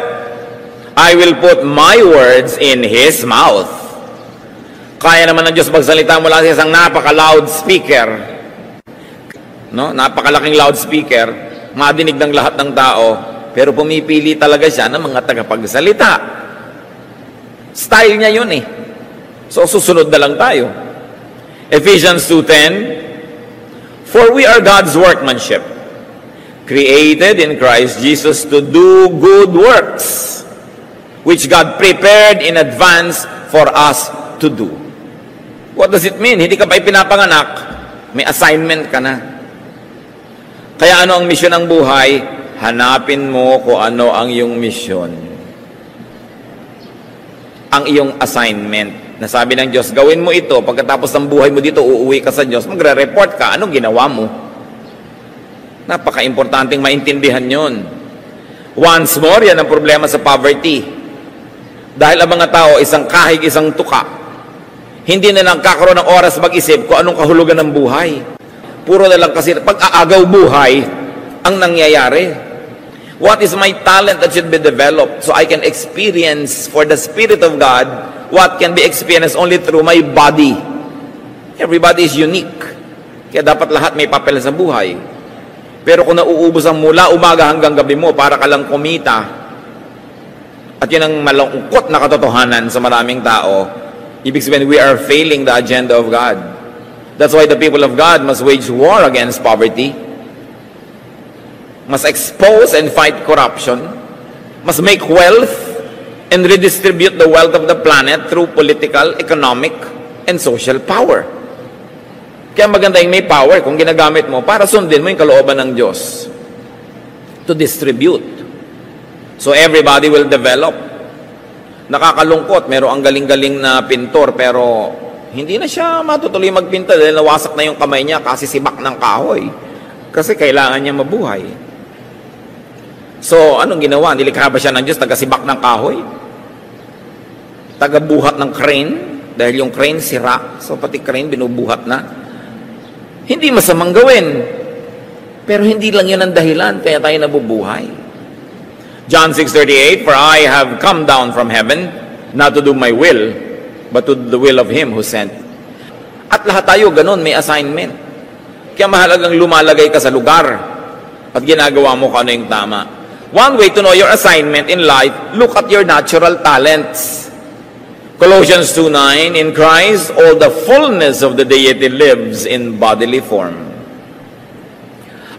I will put my words in his mouth. Kaya naman ng Diyos magsalita mula sa isang napaka-loud speaker. No? Napakalaking loudspeaker, madinig ng lahat ng tao, pero pumipili talaga siya ng mga tagapagsalita. Style niya yun eh. So, susunod na lang tayo. Ephesians 2:10, for we are God's workmanship, created in Christ Jesus to do good works, which God prepared in advance for us to do. What does it mean? Hindi ka pa ipinapanganak, may assignment ka na. Kaya ano ang misyon ng buhay? Hanapin mo kung ano ang iyong misyon. Ang iyong assignment. Nasabi ng Diyos, gawin mo ito, pagkatapos ng buhay mo dito, uuwi ka sa Diyos, magre-report ka, anong ginawa mo? Napaka-importanting maintindihan yun. Once more, yan ang problema sa poverty. Dahil ang mga tao, isang kahig, isang tuka, hindi na nagkakaroon ng oras mag-isip kung anong kahulugan ng buhay. Puro na lang kasi pag-aagaw buhay ang nangyayari. What is my talent that should be developed so I can experience for the Spirit of God what can be experienced only through my body? Everybody is unique. Kaya dapat lahat may papel sa buhay. Pero kung nauubos ang mula umaga hanggang gabi mo para ka lang kumita, at yun ang malungkot na katotohanan sa maraming tao, ibig sabihin we are failing the agenda of God. That's why the people of God must wage war against poverty, must expose and fight corruption, must make wealth and redistribute the wealth of the planet through political, economic, and social power. Kaya maganda yung may power kung ginagamit mo para sundin mo yung kalooban ng Diyos to distribute. So everybody will develop. Nakakalungkot, meron ang galing-galing na pintor pero hindi na siya matutuloy magpinta dahil nawasak na yung kamay niya kasi sibak ng kahoy. Kasi kailangan niya mabuhay. So, anong ginawa? Nilikha ba siya ng Diyos? Taga-sibak ng kahoy? Taga-buhat ng crane? Dahil yung crane sira. So, pati crane binubuhat na. Hindi masamang gawin. Pero hindi lang yun ang dahilan kaya tayo nabubuhay. John 6:38, for I have come down from heaven, not to do my will, but to the will of Him who sent. At lahat tayo ganun, may assignment. Kaya mahalagang lumalagay ka sa lugar at ginagawa mo kung ano yung tama. One way to know your assignment in life, look at your natural talents. Colossians 2:9, in Christ, all the fullness of the deity lives in bodily form.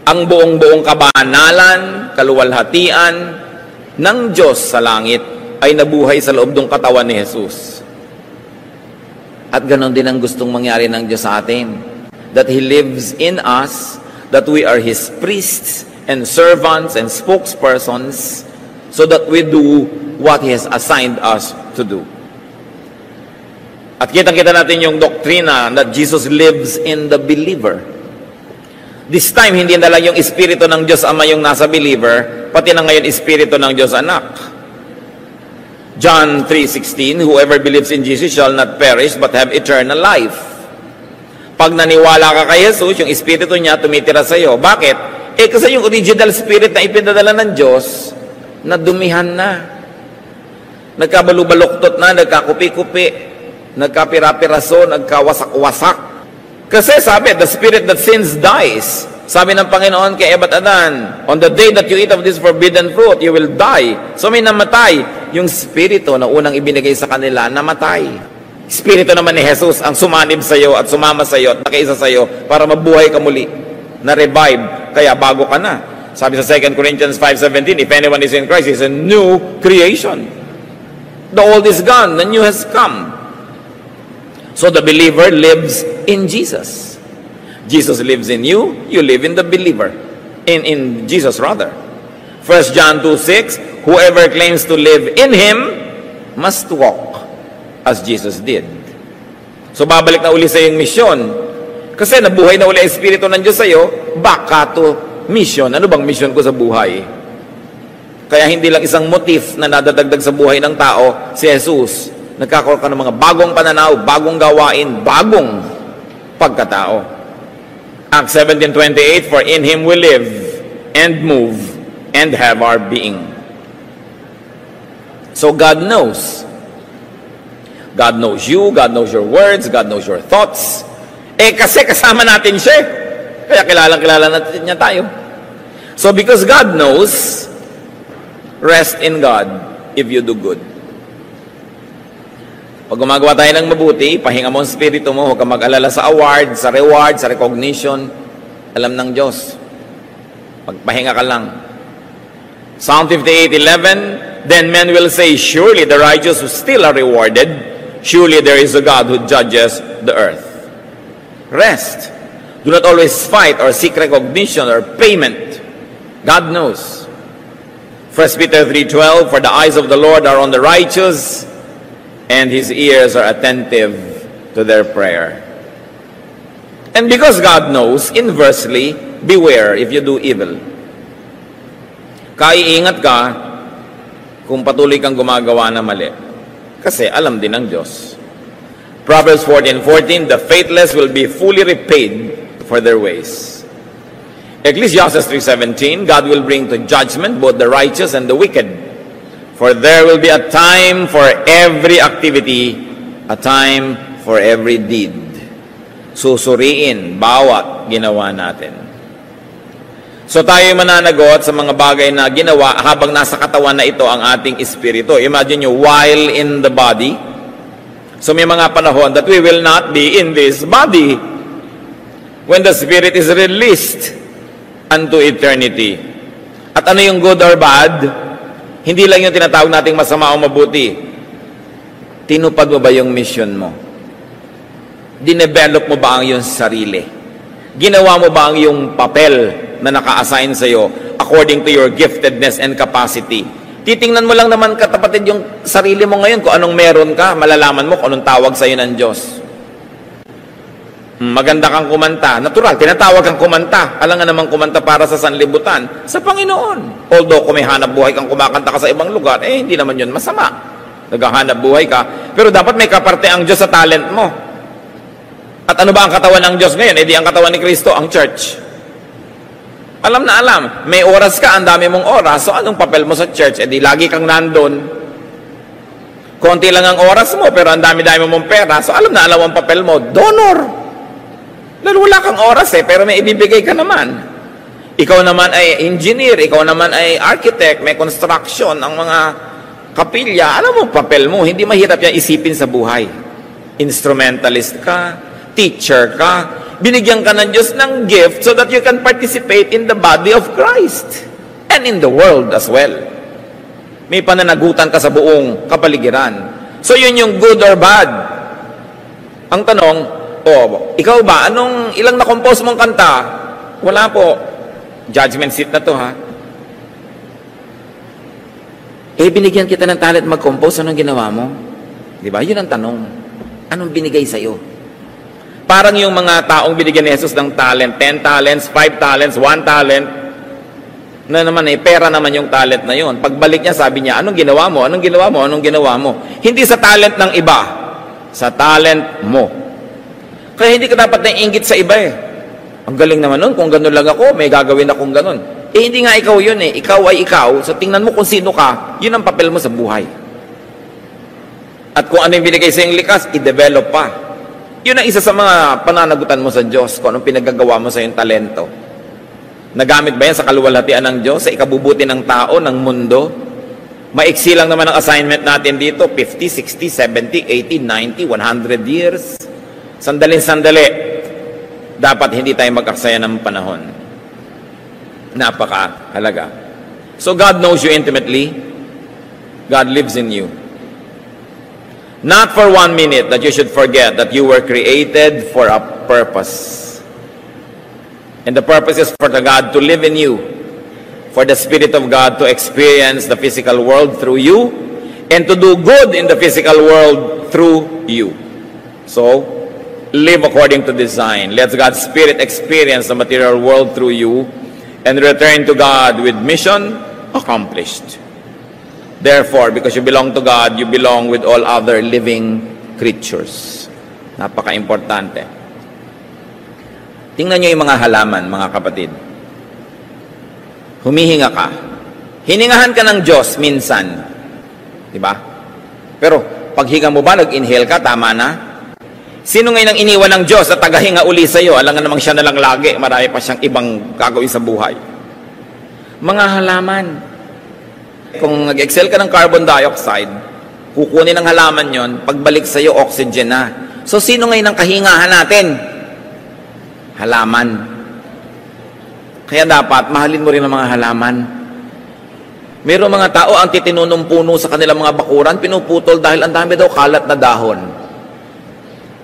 Ang buong-buong kabanalan, kaluwalhatian ng Diyos sa langit ay nabuhay sa loob ng katawan ni Jesus. At ganon din ang gustong mangyari ng Diyos sa atin. That He lives in us, that we are His priests and servants and spokespersons, so that we do what He has assigned us to do. At kitang-kita natin yung doktrina that Jesus lives in the believer. This time, hindi na lang yung Espiritu ng Diyos Ama yung nasa believer, pati na ngayon Espiritu ng Diyos Anak. John 3:16, whoever believes in Jesus shall not perish but have eternal life. Pag naniwala ka kay Jesus, yung Espiritu niya tumitira sa iyo. Bakit? Kasi yung original spirit na ipinadala ng Diyos, nadumihan na. Nagkabalubaluktot na, nagkakupi-kupi. nagkapira-piraso, nagkawasak-wasak. Kasi sabi, the spirit that sins dies. Sabi ng Panginoon kay Eva at Adan, on the day that you eat of this forbidden fruit, you will die. So may namatay. Yung spirito na unang ibinigay sa kanila, namatay. Spirito naman ni Jesus ang sumanib sa iyo at sumama sa iyo at nakiisa sa iyo para mabuhay ka muli. Na-revive. Kaya bago ka na. Sabi sa 2 Corinthians 5:17, if anyone is in Christ, he is a new creation. The old is gone, the new has come. So the believer lives in Jesus. Jesus lives in you, you live in the believer. In Jesus rather. 1 John 2:6, whoever claims to live in Him must walk as Jesus did. So babalik na uli sa iyong misyon. Kasi nabuhay na uli ang Espiritu ng Diyos sa iyo, baka to mission. Ano bang mission ko sa buhay? Kaya hindi lang isang motif na nadadagdag sa buhay ng tao, si Jesus. Nagkakaroon ka ng mga bagong pananaw, bagong gawain, bagong pagkatao. Acts 17:28, for in Him we live and move and have our being. So God knows. God knows you, God knows your words, God knows your thoughts. Kasi kasama natin siya. Kaya kilala natin niya tayo. So because God knows, rest in God if you do good. Pag gumagawa tayo ng mabuti, pahinga mo ang spirito mo, huwag ka mag-alala sa award, sa reward, sa recognition. Alam ng Diyos. Pagpahinga ka lang. Psalm 58:11, then men will say, surely the righteous still are rewarded. Surely there is a God who judges the earth. Rest. Do not always fight or seek recognition or payment. God knows. 1 Peter 3:12, for the eyes of the Lord are on the righteous, and His ears are attentive to their prayer. And because God knows, inversely, beware if you do evil. Kaiingat ka kung patuloy kang gumagawa na mali. Kasi alam din ng Diyos. Proverbs 14:14, the faithless will be fully repaid for their ways. Ecclesiastes 3:17, God will bring to judgment both the righteous and the wicked. For there will be a time for every activity, a time for every deed. Susuriin bawat ginawa natin. So tayo mananagot sa mga bagay na ginawa habang nasa katawan na ito ang ating espiritu. Imagine nyo, while in the body. So may mga panahon that we will not be in this body when the spirit is released unto eternity. At ano yung good or bad? Hindi lang yung tinatawag nating masama o mabuti. Tinupad mo ba yung mission mo? Dinevelop mo ba ang iyong sarili? Ginawa mo ba ang iyong papel na naka-assign sa iyo according to your giftedness and capacity? Titingnan mo lang naman kapatid yung sarili mo ngayon kung anong meron ka, malalaman mo kung anong tawag sa iyo ng Diyos. Maganda kang kumanta. Natural, tinatawag kang kumanta. Alam nga namang kumanta para sa sanlibutan. Sa Panginoon. Although kung may hanap buhay kang kumakanta ka sa ibang lugar, hindi naman yun masama. Naghahanap buhay ka. Pero dapat may kaparte ang Diyos sa talent mo. At ano ba ang katawan ng Diyos ngayon? Di ang katawan ni Kristo, ang church. Alam na alam. May oras ka, ang dami mong oras. So anong papel mo sa church? Di lagi kang nandun. Konti lang ang oras mo, pero ang dami-dami mong pera. So alam na alam ang papel mo. Donor. Lalo wala kang oras pero may ibibigay ka naman. Ikaw naman ay engineer, ikaw naman ay architect, may construction, ang mga kapilya. Alam mo, papel mo, hindi mahirap yan isipin sa buhay. Instrumentalist ka, teacher ka, binigyan ka ng Diyos ng gift so that you can participate in the body of Christ and in the world as well. May pananagutan ka sa buong kapaligiran. So yun yung good or bad. Ang tanong, ikaw ba? Ilang na-compose mong kanta? Wala po. Judgment seat na to, ha? Binigyan kita ng talent mag-compose. Anong ginawa mo? Di ba? Yun ang tanong. Anong binigay sa'yo? Parang yung mga taong binigyan ni Jesus ng talent, 10 talents, 5 talents, 1 talent, na naman pera naman yung talent na yun. Pagbalik niya, sabi niya, anong ginawa mo? Anong ginawa mo? Anong ginawa mo? Hindi sa talent ng iba. Sa talent mo. Kaya hindi ka dapat naiinggit sa iba Ang galing naman nun, kung gano'n lang ako, may gagawin akong gano'n. Hindi nga ikaw yun Ikaw ay ikaw. So tingnan mo kung sino ka, yun ang papel mo sa buhay. At kung ano yung binigay sa yung likas, i-develop pa. Yun ang isa sa mga pananagutan mo sa Diyos, kung anong pinagagawa mo sa yung talento. Nagamit ba yan sa kaluwalhatian ng Diyos, sa ikabubuti ng tao, ng mundo? Maiksi lang naman ang assignment natin dito, 50, 60, 70, 80, 90, 100 years. Sandali, dapat hindi tayo mag-aksaya ng panahon. Napakahalaga. So God knows you intimately. God lives in you. Not for 1 minute that you should forget that you were created for a purpose. And the purpose is for God to live in you, for the Spirit of God to experience the physical world through you, and to do good in the physical world through you. So, live according to design. Let God's Spirit experience the material world through you, and return to God with mission accomplished. Therefore, because you belong to God, you belong with all other living creatures. Napaka-importante. Tingnan nyo yung mga halaman, mga kapatid. Humihinga ka. Hiningahan ka ng Diyos minsan. Diba? Pero, paghinga mo ba, nag-inhale ka, tama na? Sino ngayon ang iniwan ng Diyos at tagahinga uli sa'yo? Alam nga namang siya na lang lagi. Marami pa siyang ibang gagawin sa buhay. Mga halaman. Kung nag-excel ka ng carbon dioxide, kukunin ng halaman yon, pagbalik sa'yo, oxygen na. So, sino ngayon ang kahingahan natin? Halaman. Kaya dapat, mahalin mo rin ang mga halaman. Mayroong mga tao ang titinunong puno sa kanilang mga bakuran, pinuputol dahil ang dami daw kalat na dahon.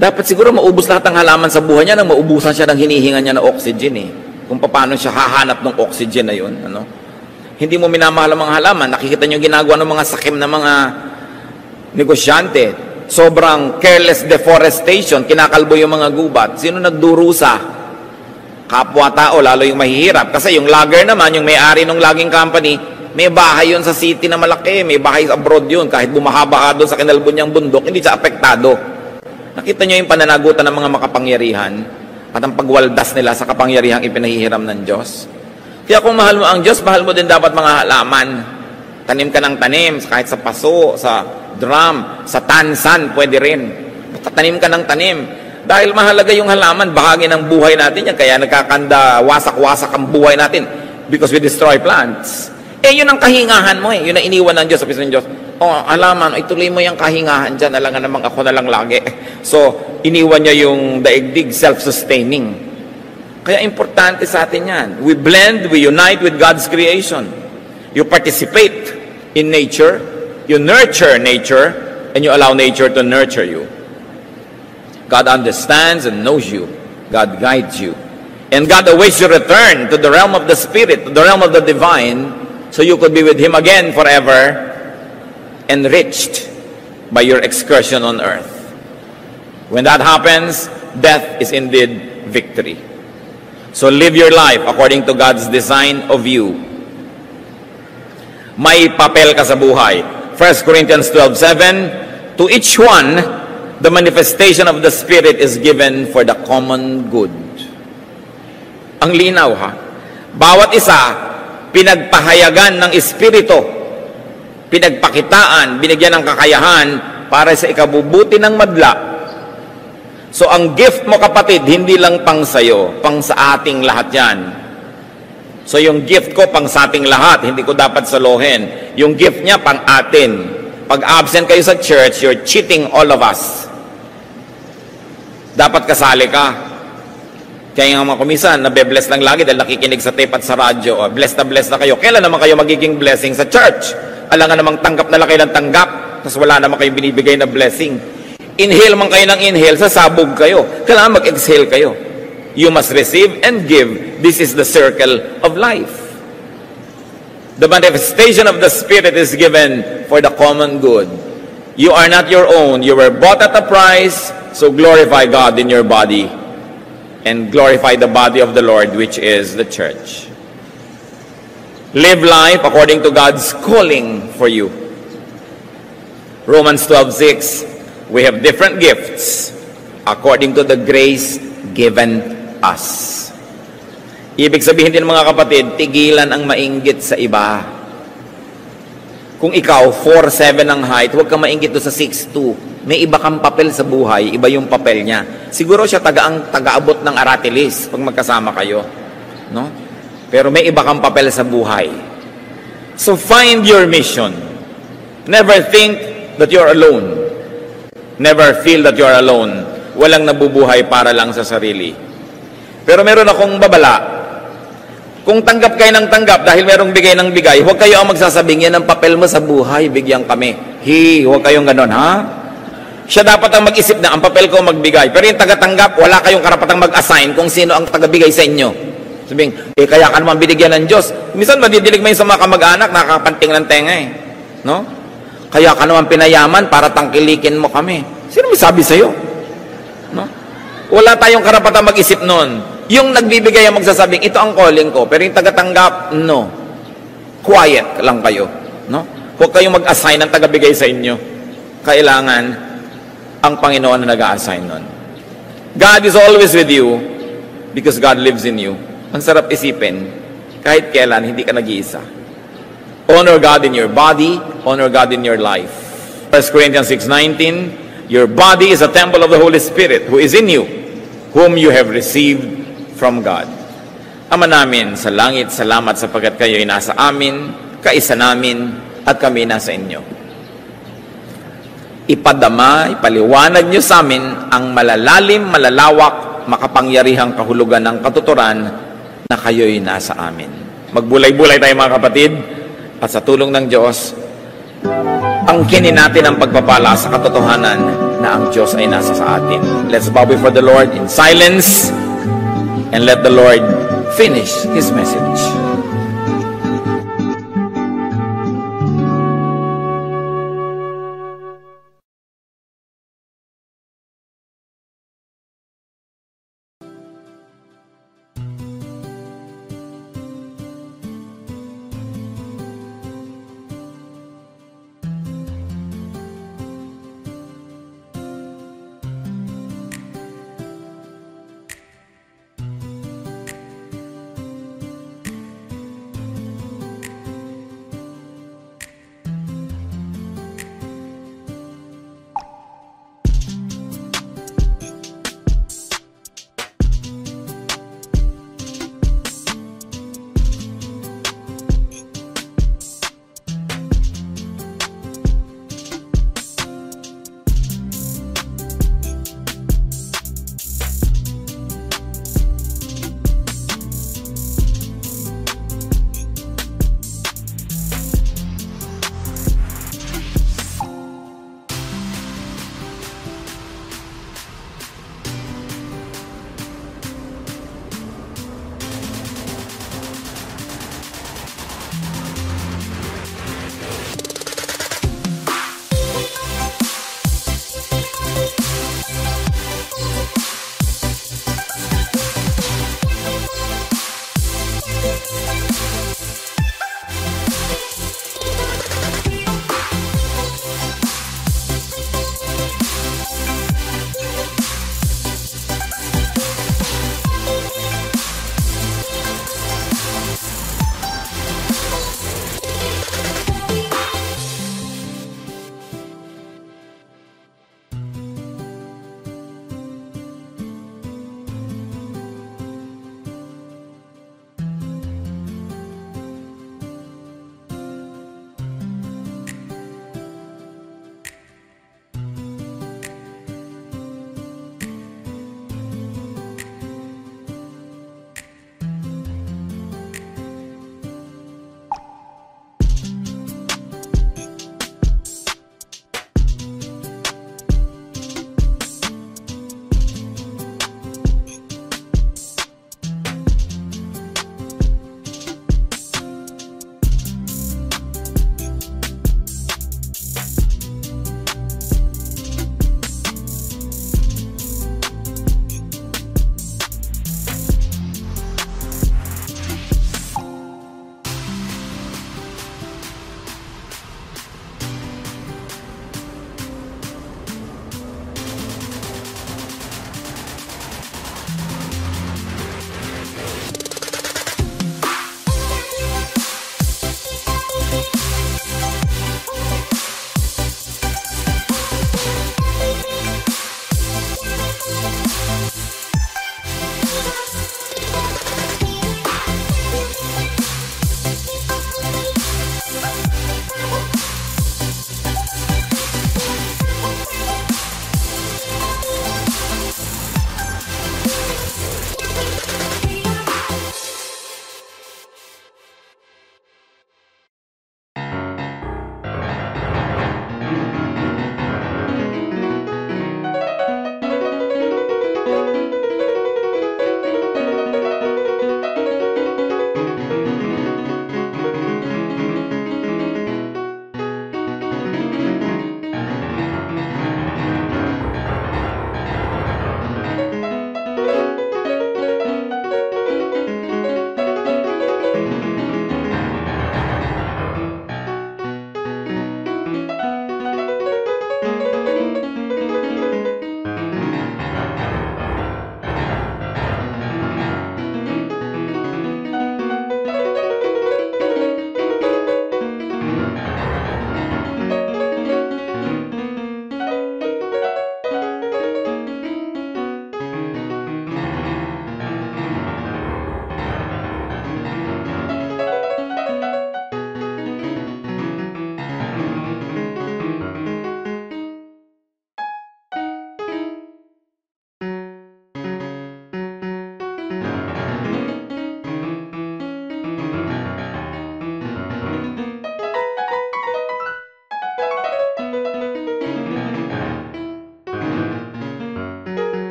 Dapat siguro maubos lahat ng halaman sa buhay niya nang maubusan siya ng hinihinga niya na oxygen eh. Kung paano siya hahanap ng oxygen na yun. Ano? Hindi mo minamahal ang mga halaman. Nakikita niyo ginagawa ng mga sakim na mga negosyante. Sobrang careless deforestation. Kinakalbo yung mga gubat. Sino nagdurusa? Kapwa-tao, lalo yung mahihirap. Kasi yung logger naman, yung may-ari ng logging company, may bahay yun sa city na malaki. May bahay abroad yun. Kahit bumahaba ka doon sa kinalbon niyang bundok, hindi siya apektado. Nakita niyo yung pananagutan ng mga makapangyarihan at ang pagwaldas nila sa kapangyarihang ipinahihiram ng Diyos. Kaya kung mahal mo ang Diyos, mahal mo din dapat mga halaman. Tanim ka ng tanim, kahit sa paso, sa drum, sa tansan, pwede rin. Tanim ka ng tanim. Dahil mahalaga yung halaman, bahagi ng buhay natin yan. Kaya nagkakanda, wasak-wasak ang buhay natin because we destroy plants. Yun ang kahingahan mo eh. Yun ang iniwan ng Diyos sa piso ng Diyos. Halaman, ituloy mo yung kahingahan dyan. Alam nga namang ako na lang lagi. So, iniwan niya yung daigdig, self-sustaining. Kaya importante sa atin yan. We blend, we unite with God's creation. You participate in nature, you nurture nature, and you allow nature to nurture you. God understands and knows you. God guides you. And God awaits your return to the realm of the Spirit, to the realm of the divine, so you could be with Him again forever, enriched by your excursion on earth. When that happens, death is indeed victory. So live your life according to God's design of you. May papel ka sa buhay. 1 Corinthians 12:7, to each one, the manifestation of the Spirit is given for the common good. Ang linaw ha. Bawat isa, pinagpahayagan ng Espiritu, pinagpakitaan, binigyan ng kakayahan para sa ikabubuti ng madla. So, ang gift mo kapatid, hindi lang pang sayo, pang sa ating lahat yan. So, yung gift ko pang sa ating lahat, hindi ko dapat salohin. Yung gift niya pang atin. Pag absent kayo sa church, you're cheating all of us. Dapat kasali ka. Kaya nga mga kumisan, nabe-bless lang lagi dahil nakikinig sa tape at sa radyo. Bless na kayo. Kailan naman kayo magiging blessing sa church? Alam nga namang tanggap na lang kayo ng tanggap, tapos wala naman kayong binibigay na blessing. Inhale man kayo ng inhale, sasabog kayo. Kailangan mag-exhale kayo. You must receive and give. This is the circle of life. The manifestation of the Spirit is given for the common good. You are not your own. You were bought at a price, so glorify God in your body and glorify the body of the Lord, which is the church. Live life according to God's calling for you. Romans 12:6, we have different gifts according to the grace given us. Ibig sabihin din mga kapatid, tigilan ang mainggit sa iba. Kung ikaw, 4'7" ang height, huwag ka maingit doon sa 6'2". May iba kang papel sa buhay, iba yung papel niya. Siguro siya taga-abot ng aratilis pag magkasama kayo. No? Pero may iba kang papel sa buhay. So find your mission. Never think that you're alone. Never feel that you're alone. Walang nabubuhay para lang sa sarili. Pero meron akong babala. Kung tanggap kayo ng tanggap dahil merong bigay ng bigay, huwag kayo ang magsasabing, yan ang papel mo sa buhay, bigyan kami. Huwag kayong ganon, ha? Siya dapat ang mag-isip na, ang papel ko magbigay. Pero yung taga-tanggap, wala kayong karapatang mag-assign kung sino ang taga-bigay sa inyo. Sabihin, kaya ka naman binigyan ng Diyos. Minsan, madidilig mo yun sa mga kamag-anak, nakakapanting ng tenga eh. No? Kaya ka naman pinayaman para tangkilikin mo kami. Sino may sabi sa'yo? No? Wala tayong karapatang mag-isip noon. Yung nagbibigay ang magsasabing, ito ang calling ko. Pero yung taga-tanggap, no. Quiet lang kayo. No? Huwag kayong mag-assign ng taga-bigay sa inyo. Kailangan ang Panginoon na nag-a-assign nun. God is always with you because God lives in you. Ang sarap isipin, kahit kailan, hindi ka nag-iisa. Honor God in your body, honor God in your life. 1 Corinthians 6:19, your body is a temple of the Holy Spirit who is in you, whom you have received from God. Ama namin sa langit, salamat sapagkat kayo ay nasa amin, kaisa namin, at kami nasa inyo. Ipadama, ipaliwanag nyo sa amin ang malalalim, malalawak, makapangyarihang kahulugan ng katuturan na kayo'y nasa amin. Magbulay-bulay tayo mga kapatid, at sa tulong ng Diyos, angkinin natin ang pagpapala sa katotohanan na ang Diyos ay nasa sa atin. Let's bow before the Lord in silence and let the Lord finish His message.